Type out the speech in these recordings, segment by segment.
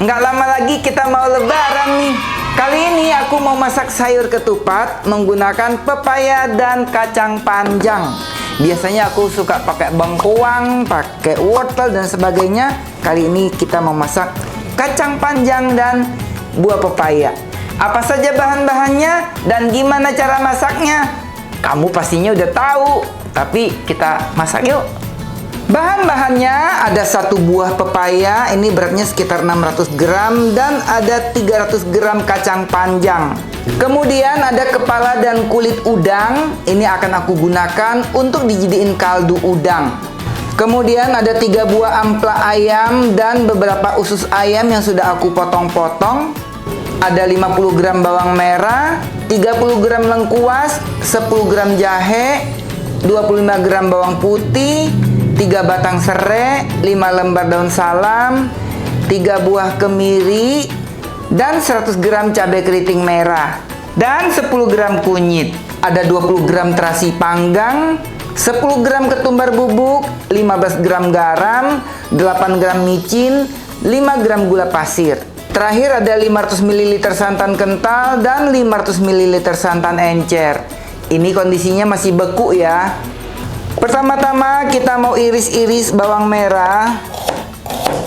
Nggak lama lagi kita mau lebaran nih. Kali ini aku mau masak sayur ketupat menggunakan pepaya dan kacang panjang. Biasanya aku suka pakai bengkoang, pakai wortel dan sebagainya. Kali ini kita mau masak kacang panjang dan buah pepaya. Apa saja bahan-bahannya dan gimana cara masaknya? Kamu pastinya udah tahu, tapi kita masak yuk. Bahan-bahannya ada 1 buah pepaya, ini beratnya sekitar 600 gram, dan ada 300 gram kacang panjang. Kemudian ada kepala dan kulit udang, ini akan aku gunakan untuk dijadiin kaldu udang. Kemudian ada 3 buah ampela ayam dan beberapa usus ayam yang sudah aku potong-potong. Ada 50 gram bawang merah, 30 gram lengkuas, 10 gram jahe, 25 gram bawang putih, 3 batang serai, 5 lembar daun salam, 3 buah kemiri, dan 100 gram cabai keriting merah, dan 10 gram kunyit. Ada 20 gram terasi panggang, 10 gram ketumbar bubuk, 15 gram garam, 8 gram micin, 5 gram gula pasir. Terakhir ada 500 ml santan kental dan 500 ml santan encer. Ini kondisinya masih beku ya. Pertama-tama kita mau iris-iris bawang merah.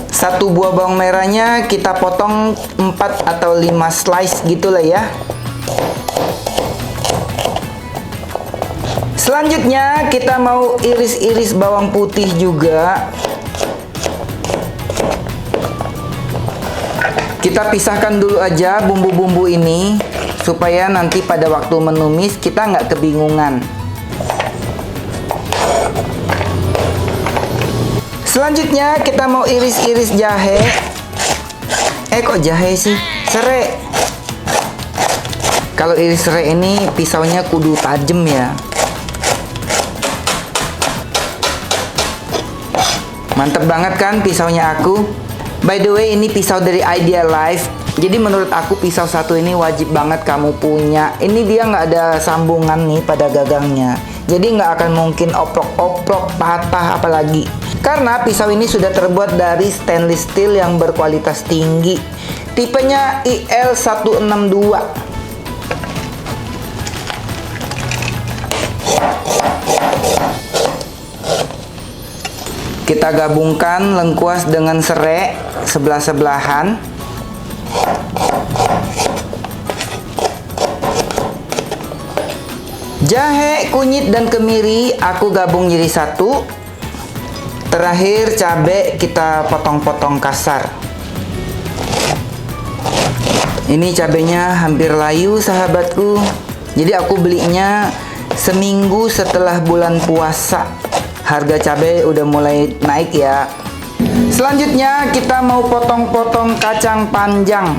1 buah bawang merahnya kita potong 4 atau 5 slice gitulah ya. Selanjutnya kita mau iris-iris bawang putih juga. Kita pisahkan dulu aja bumbu-bumbu ini supaya nanti pada waktu menumis kita nggak kebingungan. Selanjutnya kita mau iris-iris jahe. Kok jahe sih? Serai. Kalau iris serai ini pisaunya kudu tajam ya. Mantep banget kan pisaunya aku? By the way, ini pisau dari Idea Life. Jadi menurut aku pisau satu ini wajib banget kamu punya. Ini dia nggak ada sambungan nih pada gagangnya. Jadi nggak akan mungkin oprok-oprok, patah apalagi. Karena pisau ini sudah terbuat dari stainless steel yang berkualitas tinggi. Tipenya IL162. Kita gabungkan lengkuas dengan serai sebelah-sebelahan. Jahe, kunyit, dan kemiri aku gabung jadi satu. Terakhir cabai kita potong-potong kasar. Ini cabenya hampir layu sahabatku. Jadi aku belinya seminggu setelah bulan puasa. Harga cabai udah mulai naik ya. Selanjutnya kita mau potong-potong kacang panjang.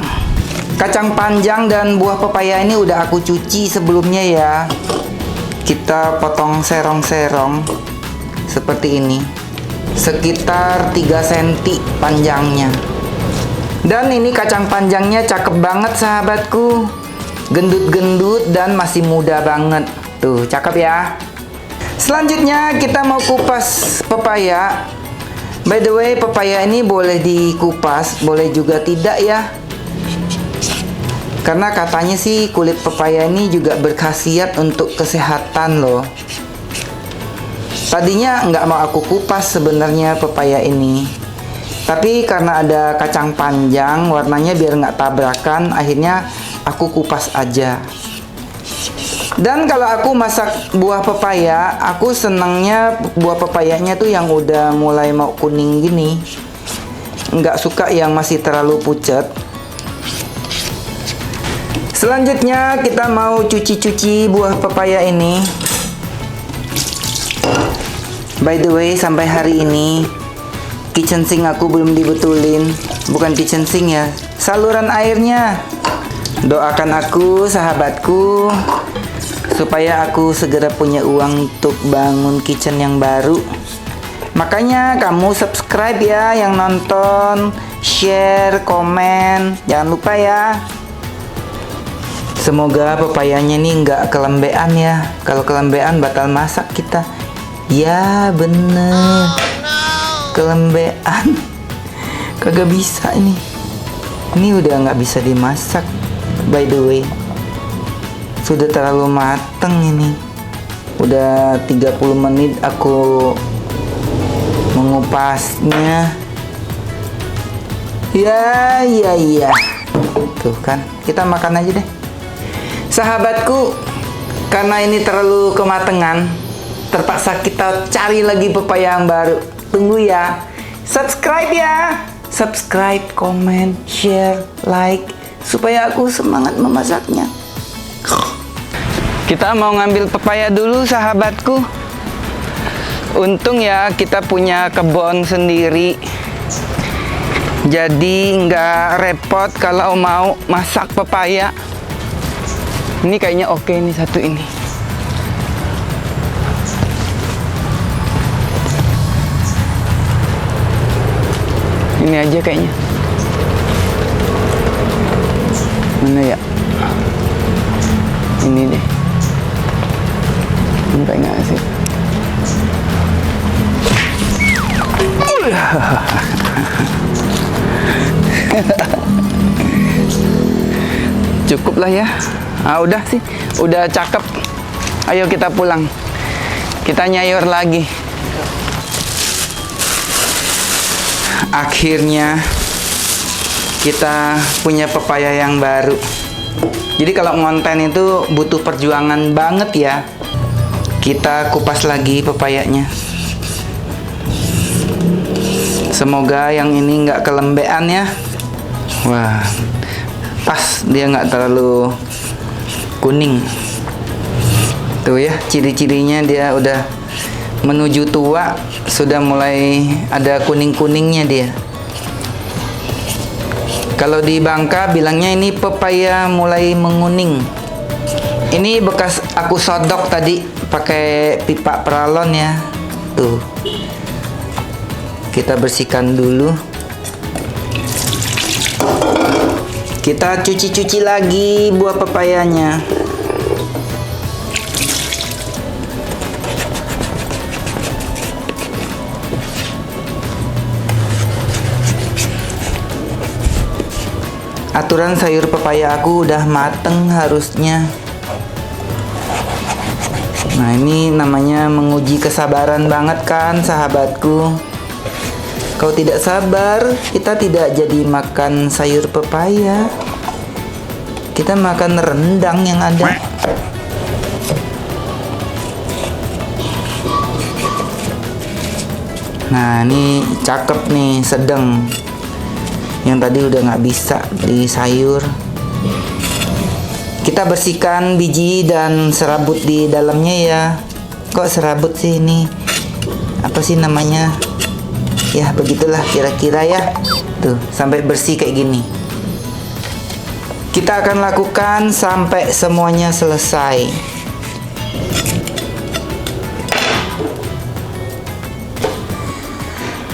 Kacang panjang dan buah pepaya ini udah aku cuci sebelumnya ya. Kita potong serong-serong seperti ini. Sekitar 3 cm panjangnya. Dan ini kacang panjangnya cakep banget sahabatku. Gendut-gendut dan masih muda banget. Tuh, cakep ya. Selanjutnya kita mau kupas pepaya. By the way, pepaya ini boleh dikupas, boleh juga tidak ya. Karena katanya sih kulit pepaya ini juga berkhasiat untuk kesehatan loh. Tadinya nggak mau aku kupas sebenarnya pepaya ini. Tapi karena ada kacang panjang, warnanya biar nggak tabrakan, akhirnya aku kupas aja. Dan kalau aku masak buah pepaya, aku senangnya buah pepayanya tuh yang udah mulai mau kuning gini. Nggak suka yang masih terlalu pucat. Selanjutnya kita mau cuci-cuci buah pepaya ini. By the way, sampai hari ini kitchen sink aku belum dibetulin. Bukan kitchen sink ya, saluran airnya. Doakan aku, sahabatku, supaya aku segera punya uang untuk bangun kitchen yang baru. Makanya kamu subscribe ya yang nonton, share, komen, jangan lupa ya. Semoga pepayanya nih nggak kelembean ya. Kalau kelembean batal masak kita. Ya bener, kelembean kagak bisa ini. Ini udah nggak bisa dimasak, by the way. Sudah terlalu mateng ini. Udah 30 menit aku mengupasnya. Ya. Tuh kan, kita makan aja deh. Sahabatku, karena ini terlalu kematangan, terpaksa kita cari lagi pepaya yang baru. Tunggu ya. Subscribe ya. Subscribe, comment, share, like, supaya aku semangat memasaknya. Kita mau ngambil pepaya dulu, sahabatku. Untung ya kita punya kebun sendiri. Jadi nggak repot kalau mau masak pepaya. Ini kayaknya oke nih satu ini. Ini aja kayaknya. Mana ya? Ini deh. Ini kayaknya asik. Cukup lah ya. Udah sih, udah cakep. Ayo kita pulang. Kita nyayur lagi. Akhirnya kita punya pepaya yang baru. Jadi kalau ngonten itu butuh perjuangan banget ya. Kita kupas lagi pepayanya. Semoga yang ini nggak kelembean ya. Wah, pas, dia nggak terlalu kuning. Tuh ya, ciri-cirinya dia udah menuju tua, sudah mulai ada kuning-kuningnya dia. Kalau di Bangka bilangnya ini pepaya mulai menguning. Ini bekas aku sodok tadi pakai pipa peralon ya. Tuh. Kita bersihkan dulu. Kita cuci-cuci lagi buah pepayanya. Aturan sayur pepaya aku udah mateng harusnya. Nah, ini namanya menguji kesabaran banget kan, sahabatku. Kalau tidak sabar, kita tidak jadi makan sayur pepaya. Kita makan rendang yang ada. Nah, ini cakep nih, sedang. Yang tadi udah nggak bisa di sayur. Kita bersihkan biji dan serabut di dalamnya ya. Kok serabut sih ini? Apa sih namanya? Ya begitulah kira-kira ya. Tuh, sampai bersih kayak gini. Kita akan lakukan sampai semuanya selesai.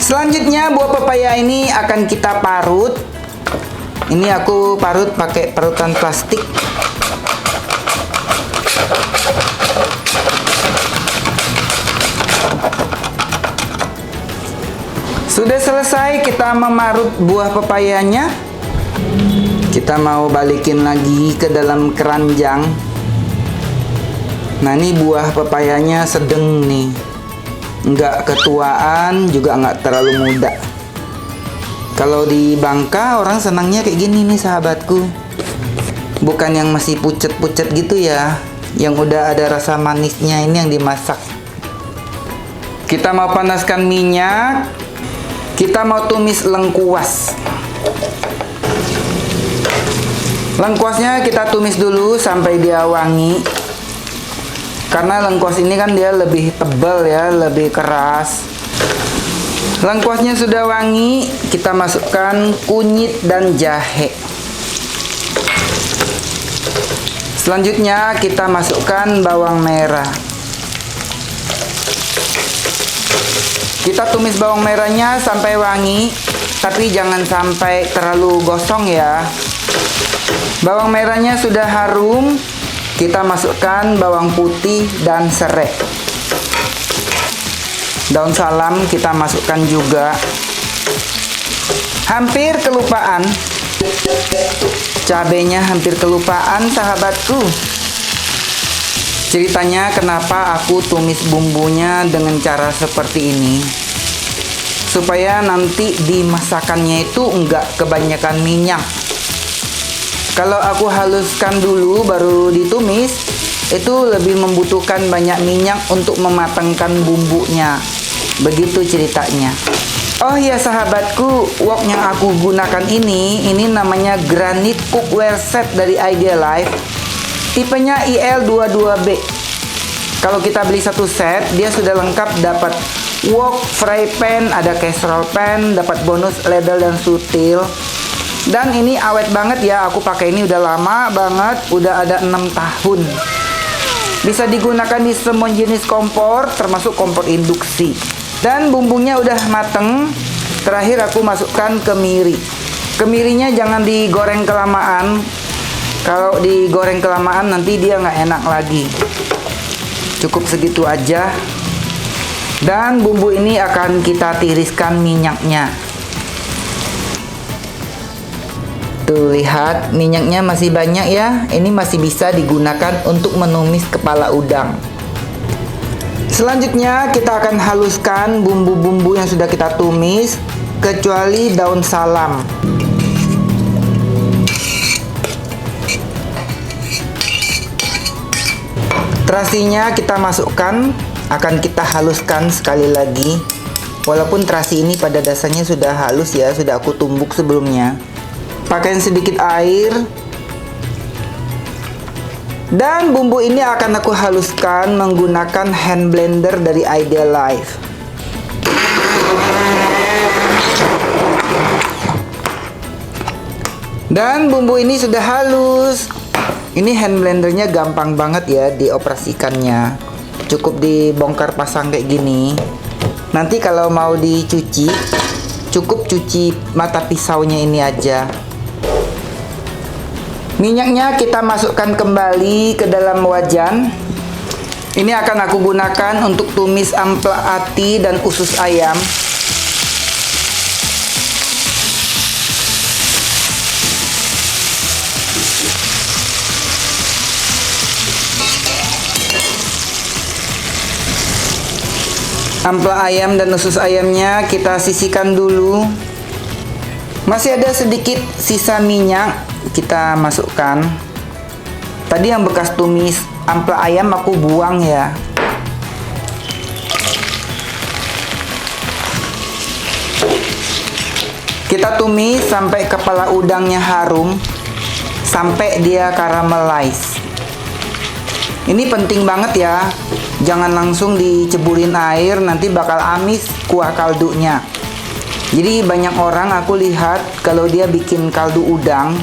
Selanjutnya buah pepaya ini akan kita parut. Ini aku parut pakai parutan plastik. Sudah selesai kita memarut buah pepayanya. Kita mau balikin lagi ke dalam keranjang. Nah, ini buah pepayanya sedang nih. Nggak ketuaan, juga nggak terlalu muda. Kalau di Bangka orang senangnya kayak gini nih, sahabatku. Bukan yang masih pucet-pucet gitu ya. Yang udah ada rasa manisnya, ini yang dimasak. Kita mau panaskan minyak. Kita mau tumis lengkuas. Lengkuasnya kita tumis dulu sampai dia wangi. Karena lengkuas ini kan dia lebih tebal ya, lebih keras. Lengkuasnya sudah wangi, kita masukkan kunyit dan jahe. Selanjutnya kita masukkan bawang merah. Kita tumis bawang merahnya sampai wangi, tapi jangan sampai terlalu gosong ya. Bawang merahnya sudah harum, kita masukkan bawang putih dan serai. Daun salam kita masukkan juga. Hampir kelupaan, Cabenya hampir kelupaan sahabatku. Ceritanya kenapa aku tumis bumbunya dengan cara seperti ini, supaya nanti di masakannya itu enggak kebanyakan minyak. Kalau aku haluskan dulu baru ditumis, itu lebih membutuhkan banyak minyak untuk mematangkan bumbunya. Begitu ceritanya. Oh ya sahabatku, wok yang aku gunakan ini namanya Granit Cookware Set dari Idealife. Tipenya IL22B. Kalau kita beli satu set, dia sudah lengkap, dapat wok, fry pan, ada casserole pan, dapat bonus ladle dan sutil. Dan ini awet banget ya, aku pakai ini udah lama banget, udah ada 6 tahun. Bisa digunakan di semua jenis kompor, termasuk kompor induksi. Dan bumbunya udah mateng. Terakhir aku masukkan kemiri. Kemirinya jangan digoreng kelamaan. Kalau digoreng kelamaan nanti dia nggak enak lagi. Cukup segitu aja. Dan bumbu ini akan kita tiriskan minyaknya. Tuh lihat, minyaknya masih banyak ya. Ini masih bisa digunakan untuk menumis kepala udang. Selanjutnya kita akan haluskan bumbu-bumbu yang sudah kita tumis, kecuali daun salam. Terasinya kita masukkan, akan kita haluskan sekali lagi. Walaupun terasi ini pada dasarnya sudah halus ya, sudah aku tumbuk sebelumnya. Pakaiin sedikit air. Dan bumbu ini akan aku haluskan menggunakan hand blender dari Idealife. Dan bumbu ini sudah halus. Ini hand blendernya gampang banget ya dioperasikannya. Cukup dibongkar pasang kayak gini. Nanti kalau mau dicuci, cukup cuci mata pisaunya ini aja. Minyaknya kita masukkan kembali ke dalam wajan. Ini akan aku gunakan untuk tumis ampela ati dan usus ayam. Ampela ayam dan usus ayamnya kita sisihkan dulu. Masih ada sedikit sisa minyak, kita masukkan. Tadi yang bekas tumis ampela ayam aku buang ya. Kita tumis sampai kepala udangnya harum, sampai dia caramelize. Ini penting banget ya. Jangan langsung diceburin air, nanti bakal amis kuah kaldunya. Jadi banyak orang aku lihat kalau dia bikin kaldu udang,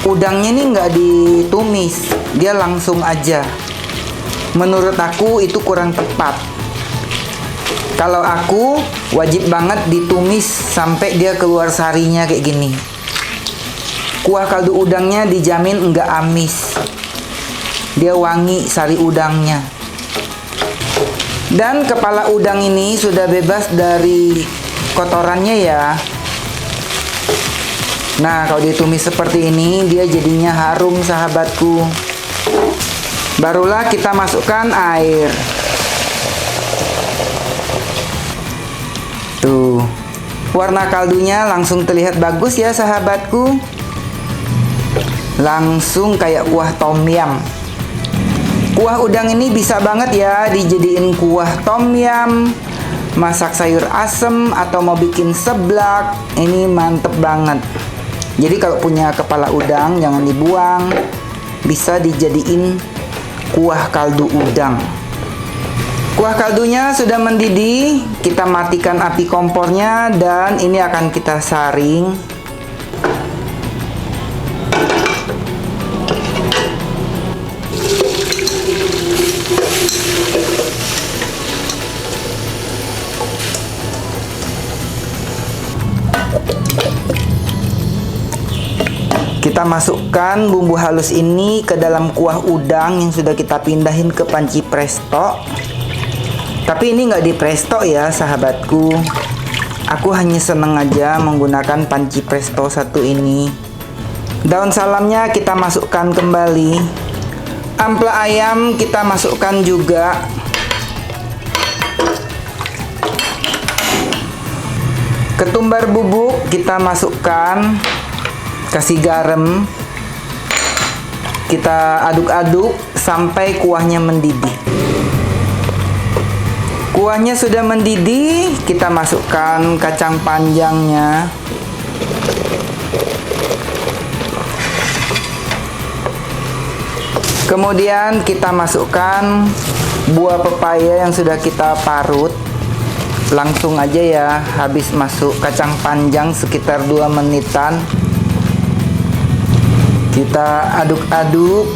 udangnya ini nggak ditumis, dia langsung aja. Menurut aku itu kurang tepat. Kalau aku wajib banget ditumis sampai dia keluar sarinya kayak gini. Kuah kaldu udangnya dijamin nggak amis. Dia wangi sari udangnya. Dan kepala udang ini sudah bebas dari kotorannya ya. Nah, kalau ditumis seperti ini, dia jadinya harum sahabatku. Barulah kita masukkan air. Tuh, warna kaldunya langsung terlihat bagus ya sahabatku. Langsung kayak kuah tom yum. Kuah udang ini bisa banget ya dijadiin kuah tom yum, masak sayur asem, atau mau bikin seblak. Ini mantep banget. Jadi kalau punya kepala udang jangan dibuang, bisa dijadiin kuah kaldu udang. Kuah kaldunya sudah mendidih, kita matikan api kompornya dan ini akan kita saring. Kita masukkan bumbu halus ini ke dalam kuah udang yang sudah kita pindahin ke panci presto. Tapi ini nggak di presto ya sahabatku. Aku hanya seneng aja menggunakan panci presto satu ini. Daun salamnya kita masukkan kembali. Ampela ayam kita masukkan juga. Ketumbar bubuk kita masukkan, kasih garam, kita aduk-aduk sampai kuahnya mendidih. Kuahnya sudah mendidih, kita masukkan kacang panjangnya. Kemudian kita masukkan buah pepaya yang sudah kita parut. Langsung aja ya, habis masuk kacang panjang sekitar 2 menitan. Kita aduk-aduk.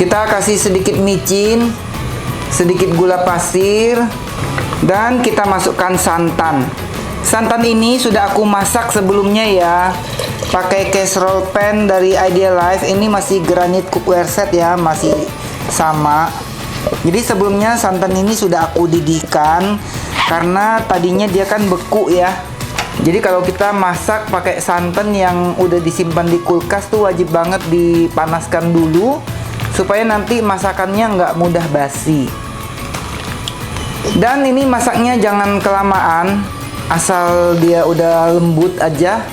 Kita kasih sedikit micin, sedikit gula pasir, dan kita masukkan santan. Santan ini sudah aku masak sebelumnya ya, pakai casserole pan dari Idealife. Ini masih granite cookware set ya, masih sama. Jadi sebelumnya santan ini sudah aku didihkan karena tadinya dia kan beku ya. Jadi kalau kita masak pakai santan yang udah disimpan di kulkas tuh wajib banget dipanaskan dulu supaya nanti masakannya nggak mudah basi. Dan ini masaknya jangan kelamaan, asal dia udah lembut aja,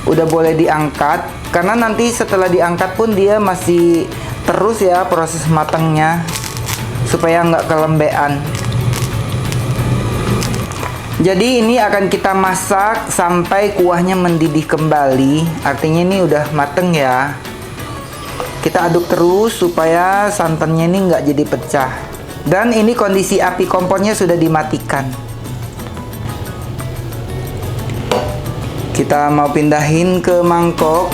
udah boleh diangkat. Karena nanti setelah diangkat pun dia masih terus ya proses matangnya, supaya nggak kelembean. Jadi ini akan kita masak sampai kuahnya mendidih kembali. Artinya ini udah mateng ya. Kita aduk terus supaya santannya ini nggak jadi pecah. Dan ini kondisi api kompornya sudah dimatikan. Kita mau pindahin ke mangkok.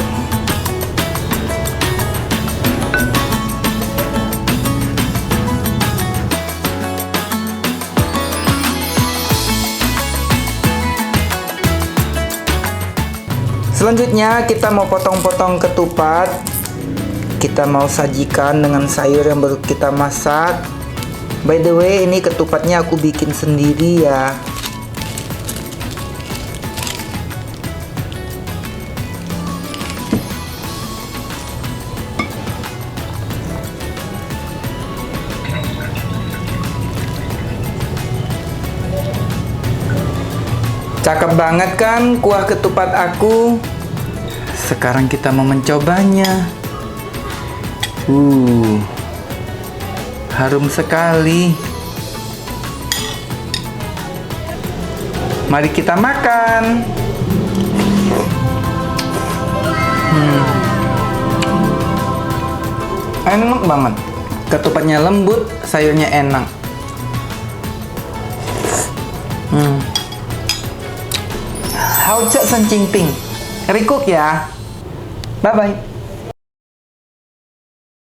Selanjutnya kita mau potong-potong ketupat. Kita mau sajikan dengan sayur yang baru kita masak. By the way, ini ketupatnya aku bikin sendiri ya. Cakep banget kan kuah ketupat aku. Sekarang kita mau mencobanya. Harum sekali. Mari kita makan. Enak banget. Ketupatnya lembut, sayurnya enak. Hao Cek Sen Cing Ting. Recook ya. Bye bye.